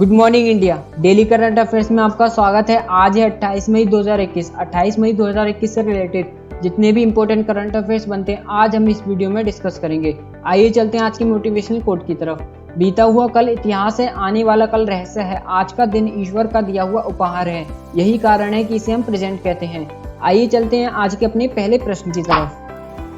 Good morning India. Daily current affairs में आपका स्वागत है। आज है 28 मई 2021। 28 मई 2021 से रिलेटेड जितने भी इंपॉर्टेंट करंट अफेयर्स बनते हैं आज हम इस वीडियो में डिस्कस करेंगे। आइए चलते हैं आज की मोटिवेशनल कोट की तरफ। बीता हुआ कल इतिहास है, आने वाला कल रहस्य है। आज का दिन ईश्वर का दिया हुआ उपहार है, यही कारण है कि इसे हम प्रेजेंट कहते हैं। आइए चलते हैं आज के अपने पहले प्रश्न की तरफ।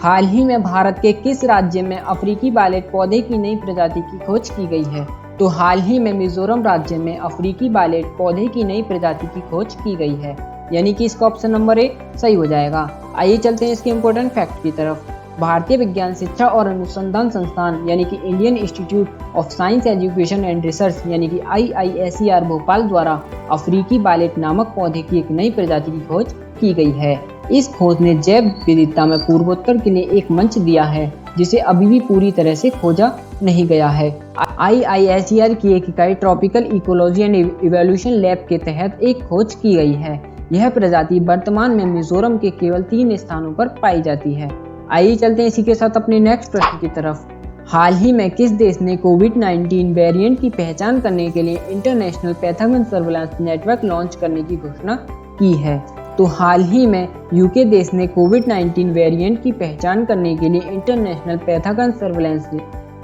हाल ही में भारत के किस राज्य में अफ्रीकी बालेट पौधे की नई प्रजाति की खोज की गई है? तो हाल ही में मिजोरम राज्य में अफ्रीकी बालेट पौधे की नई प्रजाति की खोज की गई है, यानी कि इसका ऑप्शन नंबर ए सही हो जाएगा। आइए चलते हैं इसके इम्पोर्टेंट फैक्ट की तरफ। भारतीय विज्ञान शिक्षा और अनुसंधान संस्थान यानी कि Indian institute of science education and research यानी कि IISER भोपाल द्वारा अफ्रीकी बालेट नामक पौधे की एक नई प्रजाति की खोज की गई है। इस खोज ने जैव विविधता में पूर्वोत्तर के लिए एक मंच दिया है जिसे अभी भी पूरी तरह से खोजा नहीं गया है। IISER की एक इकाई tropical ecology and evolution lab के तहत एक खोज की गई है। यह प्रजाति वर्तमान में मिजोरम के केवल 3 स्थानों पर पाई जाती है। आइए चलते हैं इसी के साथ अपने नेक्स्ट प्रश्न की तरफ। हाल ही में किस देश ने कोविड-19 वेरिएंट की पहचान करने के लिए international pathogen surveillance network launch करने की घोषणा की है? तो हाल ही में यूके देश ने कोविड-19 वेरिएंट की पहचान करने के लिए international pathogen surveillance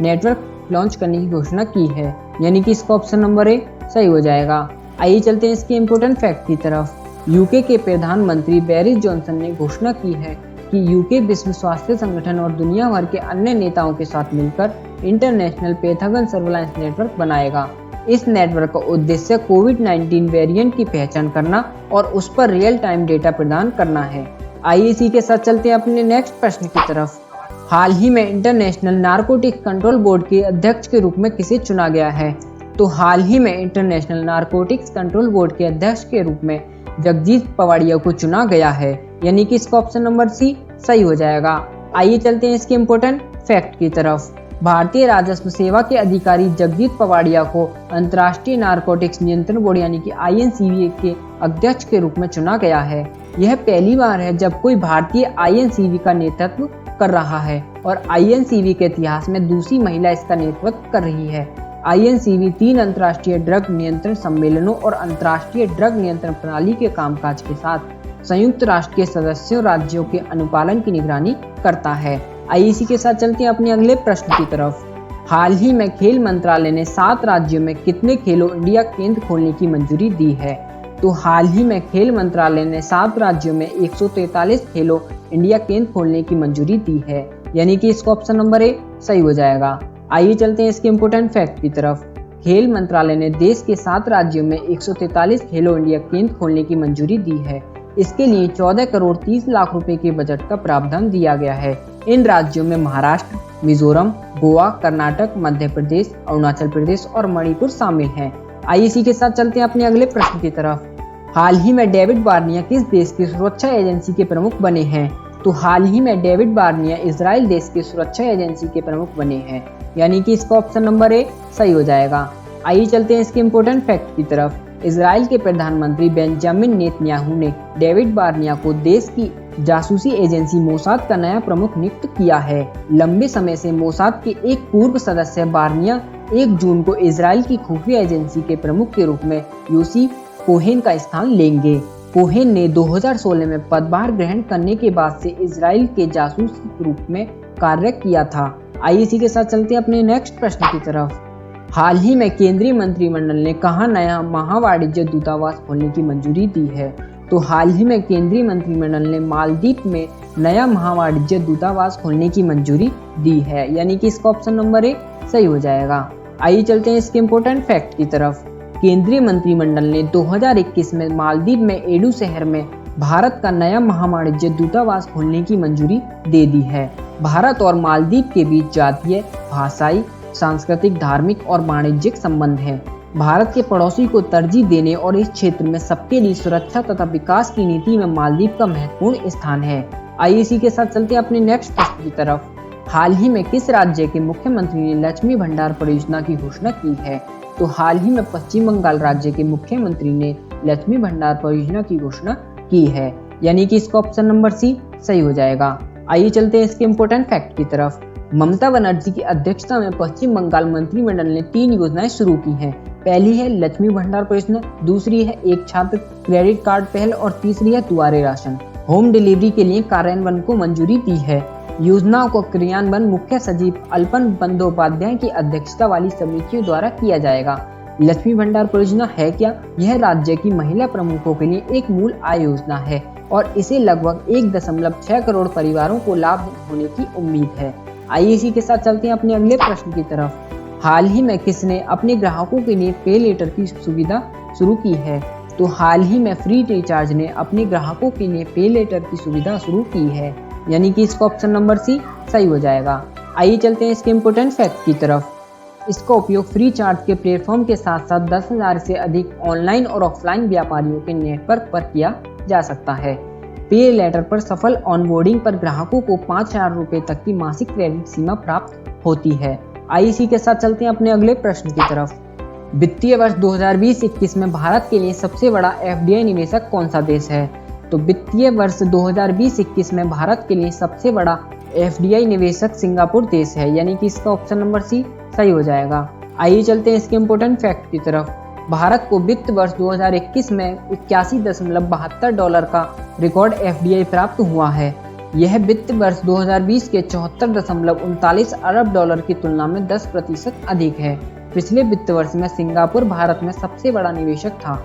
network launch करने की घोषणा की है, यानी कि इसका ऑप्शन नंबर ए सही हो जाएगा। आइए चलते हैं इसके इम्पोर्टेंट फैक्ट की तरफ। यूके के प्रधानमंत्री बोरिस जॉनसन ने घोषणा की है कि यूके विश्व स्वास्थ्य संगठन और दुनिया भर के अन्य नेताओं के साथ मिलकर इंटरनेशनल पैथोजन सर्विलांस नेटवर्क बनाएगा। इस नेटवर्क का उद्देश्य कोविड-19 वेरिएंट की पहचान करना और उस पर रियल टाइम डेटा प्रदान करना है। आइए इसी के साथ चलते हैं अपने नेक्स्ट प्रश्न की तरफ। हाल ही में इंटरनेशनल नारकोटिक्स कंट्रोल बोर्ड के अध्यक्ष के रूप में किसे चुना गया है? तो हाल ही में इंटरनेशनल नारकोटिक्स कंट्रोल बोर्ड के अध्यक्ष के रूप में जगजीत पवाड़िया को चुना गया है, यानी कि इसका ऑप्शन नंबर सी सही हो जाएगा। आइए चलते हैं इसके इम्पोर्टेंट फैक्ट की तरफ। भारतीय राजस्व सेवा के अधिकारी जगजीत पवाड़िया को अंतर्राष्ट्रीय नारकोटिक्स नियंत्रण बोर्ड यानी कि INCB के अध्यक्ष के रूप में चुना गया है। यह पहली बार है जब कोई भारतीय INCB का नेतृत्व कर रहा है और INCB के इतिहास में दूसरी महिला इसका नेतृत्व कर रही है। INCB 3 अंतर्राष्ट्रीय ड्रग नियंत्रण सम्मेलनों और अंतर्राष्ट्रीय ड्रग नियंत्रण प्रणाली के कामकाज के साथ संयुक्त राष्ट्र के सदस्यों राज्यों के अनुपालन की निगरानी करता है। आइए इसी के साथ चलते हैं अपने अगले प्रश्न की तरफ। हाल ही में खेल मंत्रालय ने 7 राज्यों में कितने खेलो इंडिया केंद्र खोलने की मंजूरी दी है? तो हाल ही में खेल मंत्रालय ने 7 राज्यों में 143 खेलो इंडिया केंद्र खोलने की मंजूरी दी है, यानी कि इसका ऑप्शन नंबर ए सही हो जाएगा। आइए चलते हैं इसके इम्पोर्टेंट फैक्ट की तरफ। खेल मंत्रालय ने देश के 7 राज्यों में 143 खेलो इंडिया केंद्र खोलने की मंजूरी दी है। इसके लिए 14 करोड़ 30 लाख रुपए के बजट का प्रावधान दिया गया है। इन राज्यों में महाराष्ट्र, मिजोरम, गोवा, कर्नाटक, मध्य प्रदेश, अरुणाचल प्रदेश और मणिपुर शामिल हैं। आइए इसी के साथ चलते हैं अपने अगले प्रश्न की तरफ। हाल ही में डेविड बार्निया किस देश की सुरक्षा एजेंसी के प्रमुख बने हैं? तो हाल ही में डेविड बार्निया इजराइल देश की सुरक्षा एजेंसी के प्रमुख बने हैं, यानी कि इसका ऑप्शन नंबर ए सही हो जाएगा। आइए चलते हैं इसके इम्पोर्टेंट फैक्ट की तरफ। इजराइल के प्रधानमंत्री बेंजामिन नेतन्याहू ने डेविड बार्निया को देश की जासूसी एजेंसी मोसाद का नया प्रमुख नियुक्त किया है। लंबे समय से मोसाद के एक पूर्व सदस्य बार्निया 1 जून को इजराइल की खुफिया एजेंसी के प्रमुख के रूप में योसी कोहेन का स्थान लेंगे। कोहेन ने 2016 में पदभार ग्रहण करने के बाद से इजराइल के जासूस के रूप में कार्य किया था। आइए इसी के साथ चलते हैं अपने नेक्स्ट प्रश्न की तरफ। हाल ही में केंद्रीय मंत्रिमंडल ने कहाँ नया महावाणिज्य दूतावास खोलने की मंजूरी दी है? तो हाल ही में केंद्रीय मंत्रिमंडल ने मालदीव में नया महावाणिज्य दूतावास खोलने की मंजूरी दी है, यानी कि इसका ऑप्शन नंबर ए सही हो जाएगा। आइए चलते हैं इसके इम्पोर्टेंट फैक्ट की तरफ। केंद्रीय मंत्रिमंडल ने 2021 में मालदीव में एडू शहर में भारत का नया महावाणिज्य दूतावास खोलने की मंजूरी दे दी है। भारत और मालदीव के बीच जातीय, भाषाई, सांस्कृतिक, धार्मिक और वाणिज्यिक संबंध हैं। भारत के पड़ोसी को तरजीह देने और इस क्षेत्र में सबके लिए सुरक्षा तथा विकास की नीति में मालदीव का महत्वपूर्ण स्थान है। आइए इसी के साथ चलते हैं अपने नेक्स्ट प्रश्न की तरफ। हाल ही में किस राज्य के मुख्यमंत्री ने लक्ष्मी भंडार परियोजना की घोषणा की है? तो हाल ही में पश्चिम बंगाल राज्य के मुख्यमंत्री ने लक्ष्मी भंडार परियोजना की घोषणा की है, यानी कि इसका ऑप्शन नंबर सी सही हो जाएगा। आइए चलते हैं इसके इम्पोर्टेंट फैक्ट की तरफ। ममता बनर्जी की अध्यक्षता में पश्चिम बंगाल मंत्रिमंडल ने 3 योजनाएं शुरू की हैं। पहली है लक्ष्मी भंडार परियोजना, दूसरी है एक छात्र क्रेडिट कार्ड पहल और तीसरी है दुआरे राशन। होम डिलीवरी के लिए कार्यान्वयन को मंजूरी दी है। योजनाओं को क्रियान्वयन मुख्य सचिव अल्पन बंदोपाध्याय की अध्यक्षता वाली समितियों द्वारा किया जाएगा। लक्ष्मी भंडार परियोजना है क्या? यह राज्य की महिला प्रमुखों के लिए एक मूल आय योजना है और इसे लगभग 1.6 करोड़ परिवारों को लाभ होने की उम्मीद है। आइए इसी के साथ चलते हैं अपने अगले प्रश्न की तरफ। हाल ही में किसने अपने ग्राहकों के लिए पे लेटर की सुविधा शुरू की है? तो हाल ही में फ्री रिचार्ज ने अपने ग्राहकों के लिए पे लेटर की सुविधा शुरू की है, यानी कि इसका ऑप्शन नंबर सी सही हो जाएगा। आइए चलते हैं इसके इम्पोर्टेंट फैक्ट की तरफ। इसका उपयोग फ्री चार्ज के प्लेटफॉर्म के साथ साथ 10,000 से अधिक ऑनलाइन और ऑफलाइन व्यापारियों के नेटवर्क पर किया जा सकता है। पे लेटर पर सफल ऑनबोर्डिंग पर ग्राहकों को 5,000 रुपए तक की मासिक क्रेडिट सीमा प्राप्त होती है। आईसी के साथ चलते हैं अपने अगले प्रश्न की तरफ। वित्तीय वर्ष 2020-21 में भारत के लिए सबसे बड़ा एफडीआई निवेशक कौन सा देश है? तो वित्तीय वर्ष 2020-21 में भारत के लिए सबसे बड़ा एफडीआई निवेशक सिंगापुर देश है, यानी कि इसका ऑप्शन नंबर सी सही हो जाएगा। आइए चलते हैं इसके इम्पोर्टेंट फैक्ट की तरफ। भारत को वित्त वर्ष 2021 में $81.72 का रिकॉर्ड एफडीआई प्राप्त हुआ है। यह वित्त वर्ष 2020 के $74.39 अरब की तुलना में 10% अधिक है। पिछले वित्त वर्ष में सिंगापुर भारत में सबसे बड़ा निवेशक था।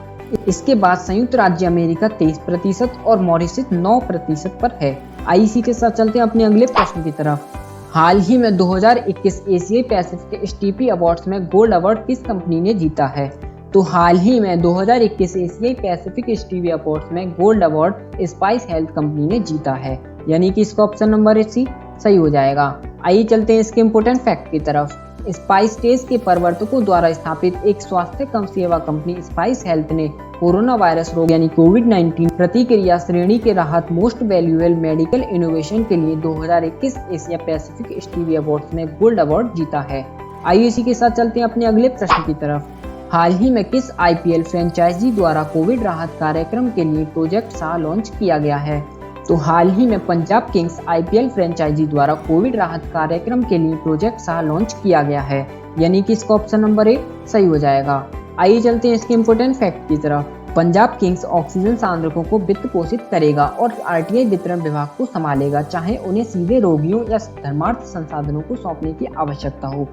इसके बाद संयुक्त राज्य अमेरिका 23% और मॉरिशस 9% पर है। आईसी के साथ चलते हैं अपने अगले प्रश्न की तरफ। हाल ही में 2021 एशियाई पैसिफिक स्टीपी अवार्ड्स में गोल्ड अवार्ड किस कंपनी ने जीता है? तो हाल ही में 2021 एशियाई पैसिफिक स्टीपी अवार्ड्स में gold award spice health company ने जीता है, यानी कि इसका ऑप्शन नंबर सी सही हो जाएगा। आइए चलते हैं इसके इम्पोर्टेंट फैक्ट की तरफ। स्पाइस टेस्ट के प्रवर्तकों द्वारा स्थापित एक स्वास्थ्य कम सेवा कंपनी स्पाइस हेल्थ ने कोरोना वायरस रोग यानी कोविड-19 प्रतिक्रिया श्रेणी के राहत मोस्ट वैल्यूएबल मेडिकल इनोवेशन के लिए 2021 एशिया पैसिफिक स्टीवी अवार्ड्स में गोल्ड अवार्ड जीता है। आइए इसी के साथ चलते हैं अपने अगले प्रश्न की तरफ। हाल ही में किस आईपीएल फ्रेंचाइजी द्वारा कोविड राहत कार्यक्रम के लिए प्रोजेक्ट शाह लॉन्च किया गया है? तो हाल ही में पंजाब किंग्स आईपीएल फ्रेंचाइजी द्वारा कोविड राहत कार्यक्रम के लिए प्रोजेक्ट शाह लॉन्च किया गया है, यानी कि इसका ऑप्शन नंबर ए सही हो जाएगा। आइए चलते हैं इसके इम्पोर्टेंट फैक्ट की तरफ। पंजाब किंग्स ऑक्सीजन सांद्रकों को वित्त पोषित करेगा और आरटीआई वितरण विभाग को संभालेगा, चाहे उन्हें सीधे रोगियों या धर्मार्थ संसाधनों को सौंपने की आवश्यकता हो।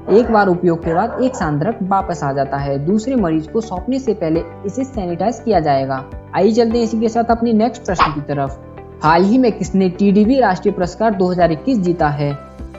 एक बार उपयोग के बाद एक सांद्रक वापस आ जाता है। दूसरे मरीज को सौंपने से पहले इसे सैनिटाइज किया जाएगा। आइए चलते हैं इसी के साथ अपनी नेक्स्ट प्रश्न की तरफ। हाल ही में किसने टीडीबी राष्ट्रीय पुरस्कार 2021 जीता है?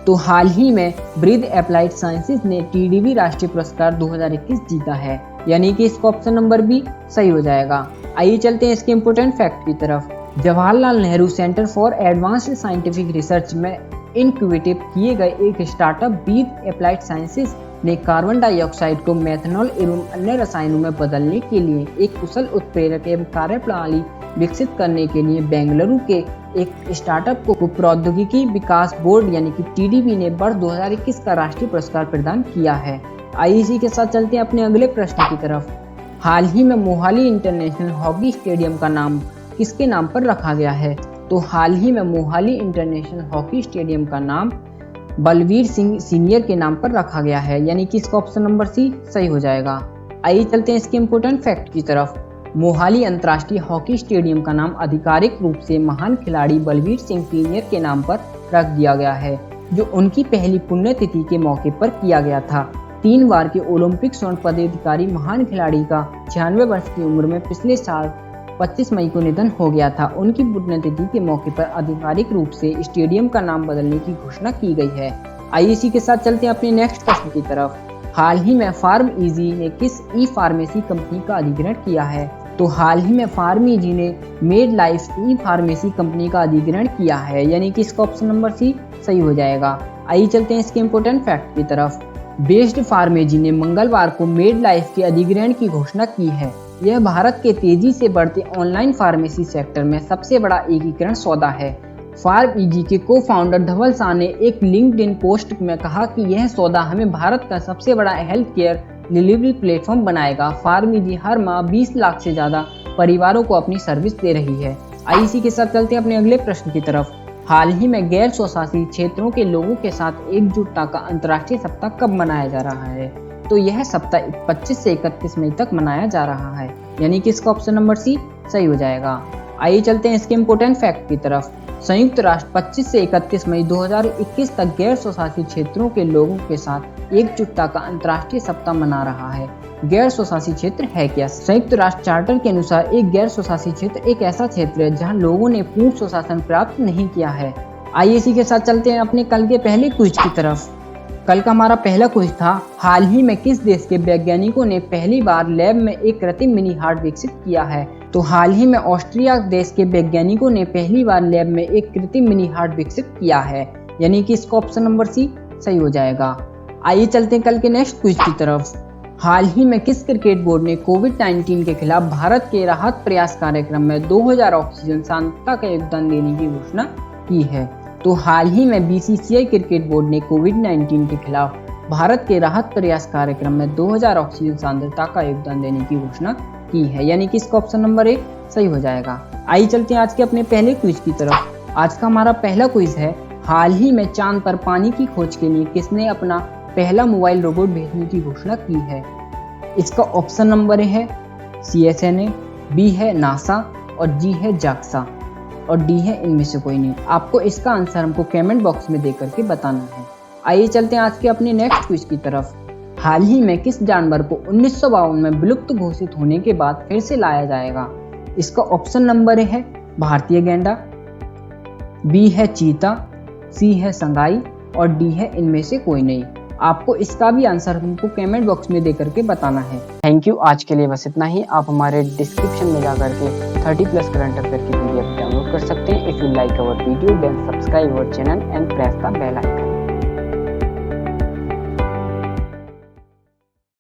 तो हाल ही में ब्रीद एप्लाइड साइंसेज ने टीडीबी राष्ट्रीय पुरस्कार 2021 जीता है, यानी कि इसका ऑप्शन नंबर बी सही हो जाएगा। आइए चलते हैं इसके इम्पोर्टेंट फैक्ट की तरफ। Jawaharlal Nehru centre for advanced scientific research में इनक्यूबेट किए गए एक स्टार्टअप ब्रीद एप्लाइड साइंसेज ने कार्बन डाइऑक्साइड को मेथनॉल एवं अन्य रसायनों में बदलने के लिए एक कुशल उत्प्रेरक एवं कार्यप्रणाली विकसित करने के लिए बेंगलुरु के एक स्टार्टअप को प्रौद्योगिकी विकास बोर्ड यानी कि टीडीबी ने वर्ष 2021 का राष्ट्रीय पुरस्कार प्रदान किया है। आईसी के साथ चलते हैं अपने अगले प्रश्न की तरफ। हाल ही में मोहाली इंटरनेशनल हॉकी स्टेडियम का नाम किसके नाम पर रखा गया है? तो हाल ही में मोहाली इंटरनेशनल हॉकी स्टेडियम का नाम बलवीर सिंह सीनियर के नाम पर रखा गया है, यानी कि इसका ऑप्शन नंबर सी सही हो जाएगा। आइए चलते हैं इसके इम्पोर्टेंट फैक्ट की तरफ। मोहाली अंतर्राष्ट्रीय हॉकी स्टेडियम का नाम आधिकारिक रूप से महान खिलाड़ी बलवीर सिंह सीनियर के नाम पर रख दिया गया है, जो उनकी पहली पुण्यतिथि के मौके पर किया गया था। 3 बार के ओलंपिक स्वर्ण पदकाधिकारी महान खिलाड़ी का 96 वर्ष की उम्र में पिछले साल 25 मई को निधन हो गया था। उनकी पुण्यतिथि के मौके पर आधिकारिक रूप से स्टेडियम का नाम बदलने की घोषणा की गई है। आईसी के साथ चलते हैं अपने नेक्स्ट प्रश्न की तरफ। हाल ही में फार्म इजी ने किस ई फार्मेसी कंपनी का अधिग्रहण किया है? तो हाल ही में फार्म इजी ने मेड लाइफ ई फार्मेसी कंपनी का अधिग्रहण किया है, यानी कि इसका ऑप्शन नंबर सी सही हो जाएगा। आइए चलते हैं इसके इम्पोर्टेंट फैक्ट की तरफ। बेस्ट फार्मेजी ने मंगलवार को मेड लाइफ के अधिग्रहण की घोषणा की है। यह भारत के तेजी से बढ़ते ऑनलाइन फार्मेसी सेक्टर में सबसे बड़ा एकीकरण सौदा है। फार्म इजी के को फाउंडर धवल शाह ने एक लिंक्डइन पोस्ट में कहा कि यह सौदा हमें भारत का सबसे बड़ा हेल्थ केयर डिलीवरी प्लेटफॉर्म बनाएगा। फार्म इजी हर माह 20 लाख से ज्यादा परिवारों को अपनी सर्विस दे रही है। आईसी के साथ चलते हैं अपने अगले प्रश्न की तरफ। हाल ही में गैर स्वशासी क्षेत्रों के लोगों के साथ एकजुटता का अंतर्राष्ट्रीय सप्ताह कब मनाया जा रहा है? तो यह सप्ताह 25 से 31 मई तक मनाया जा रहा है, यानी कि इसका ऑप्शन नंबर सी सही हो जाएगा। आइए चलते हैं इसके इम्पोर्टेंट फैक्ट की तरफ। संयुक्त राष्ट्र 25 से 31 मई 2021 तक गैर स्वशासित क्षेत्रों के लोगों के साथ एकजुटता का अंतर्राष्ट्रीय सप्ताह मना रहा है। गैर स्वशासित क्षेत्र है क्या? संयुक्त राष्ट्र चार्टर के अनुसार एक गैर स्वशासित क्षेत्र एक ऐसा क्षेत्र है जहां लोगों ने पूर्ण स्वशासन प्राप्त नहीं किया है। आइए इसी के साथ चलते हैं अपने कल के पहले क्विज की तरफ। कल का हमारा पहला क्विज था, हाल ही में किस देश के वैज्ञानिकों ने पहली बार लैब में एक कृत्रिम मिनी हार्ट विकसित किया है? तो हाल ही में ऑस्ट्रिया देश के वैज्ञानिकों ने पहली बार लैब में एक कृत्रिम मिनी हार्ट विकसित किया है, यानी कि इसका ऑप्शन नंबर सी सही हो जाएगा। आइए चलते हैं कल के नेक्स्ट क्विज की तरफ। हाल ही में किस क्रिकेट बोर्ड ने कोविड-19 के खिलाफ भारत के राहत प्रयास कार्यक्रम में 2000 ऑक्सीजन सांद्रता का योगदान देने की घोषणा की है? तो हाल ही में बीसीसीआई क्रिकेट बोर्ड ने कोविड-19 के खिलाफ भारत के राहत प्रयास कार्यक्रम में 2000 ऑक्सीजन सांद्रता का योगदान देने की घोषणा की है, यानी कि इसका ऑप्शन नंबर 1 सही हो जाएगा। आइए चलते हैं आज के अपने पहले क्विज की तरफ। आज का हमारा पहला क्विज है, हाल ही में चांद पर पानी की खोज के लिए किसने अपना पहला मोबाइल रोबोट भेजने की घोषणा की है? इसका ऑप्शन नंबर है CSNA, बी है नासा और जी है जाक्सा और डी है इनमें से कोई नहीं। आपको इसका आंसर हमको कमेंट बॉक्स में देकर के बताना है। आइए चलते हैं आज के अपने नेक्स्ट क्विज की तरफ। हाल ही में किस जानवर को 1952 में विलुप्त घोषित होने के बाद फिर से लाया जाएगा? इसका ऑप्शन नंबर है भारतीय गैंडा, बी है चीता, सी है संगाई और डी है इनमें से कोई नहीं। आपको इसका भी आंसर हमको कमेंट बॉक्स में देकर के बताना है। थैंक यू, आज के लिए बस इतना ही। आप हमारे डिस्क्रिप्शन में जाकर के 30+ करंट अफेयर की PDF डाउनलोड कर सकते हैं। If you like our video then subscribe our channel and press the bell icon.